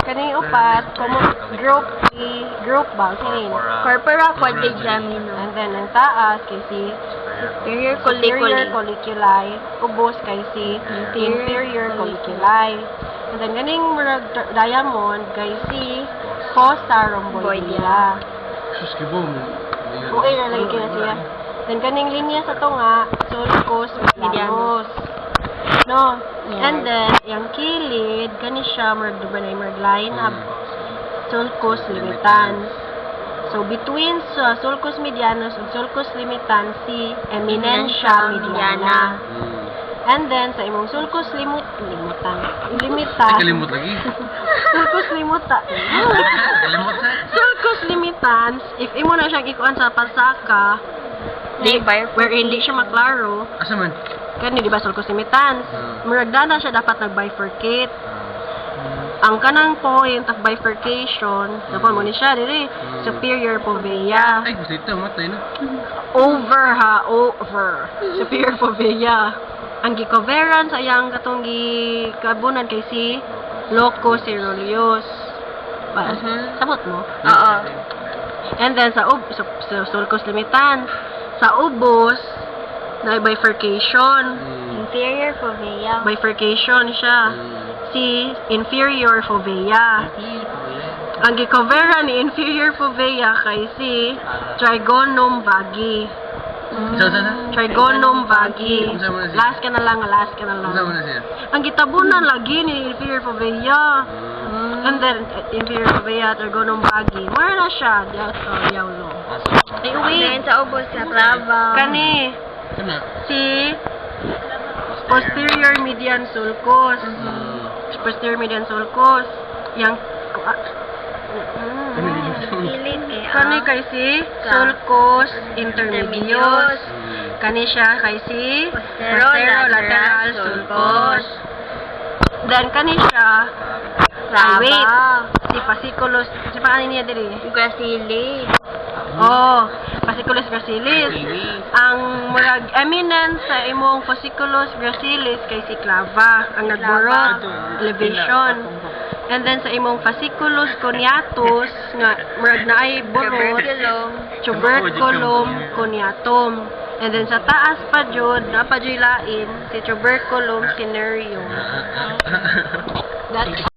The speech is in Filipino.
Kaning upat, group E, group ba? Sinin? Corpora quadrigeminum. And then, ang taas, kay si Superior superior colliculi. colliculi. Ubos, kay si inferior colliculi. And then, ganing murag diamond, kay si fossa rhomboidea. Sus, kibom. Kung ay nalagay ka na siya. Then, ganing linya sa to nga, sulcus medianus. No? And then, yung kilid, gani siya, marag line up, sulcus limitans. So, between sulcus medianus ug sulcus limitans, si eminentia mediana. And then, sa imong sulcus limitans, Kalimot lagi. sulcus Kalimot sa. sulcus limitans, if imo na siyang ikuan sa pasaka, where hindi siya maklaro, Asa man? kani di ba sulcus limitans, muragdana siya dapat nag-bifurcate. Ang kanang point of bifurcation, napon mo ni siya, diri, superior fovea. Ay, gusto ito. Matay na. Over. Superior fovea. Ang gikoveran sa iyang katong gikabunan kay si locus ceruleus. Sabot mo? Oo. And then sa sulcus limitans, sa ubos, na bifurcation. Inferior fovea. Bifurcation siya. Si inferior fovea. Ang gikoveran ni inferior fovea kay si trigonum vagi. Sa. Trigonum vagi. Unsa man siya? Last ka na lang. Unsa man na siya? Ang gitabunan lagi ni inferior fovea. And then inferior fovea, trigonum vagi. Mara na siya. Yawlo. Ay, uwi. Then sa ubos sa clava. Kani. Kana. Si posterior median sulcus. Posterior median sulcus. Yang Kilid kani kay si sulcus intermedius. Kani siya kay si posterolateral sulcus. Then kani siya wait, si fasciculus, si paano niya diri? Gracili. Oh, fasciculus gracilis. Ang murag eminent sa imong fasciculus gracilis kay si clava, ang nagburot elevation. And then sa imong fasciculus coniatus nga murag naay burot, tuberculum coniatum. And then sa taas pa jud, na pa jud lain si tuberculum cinereum. That's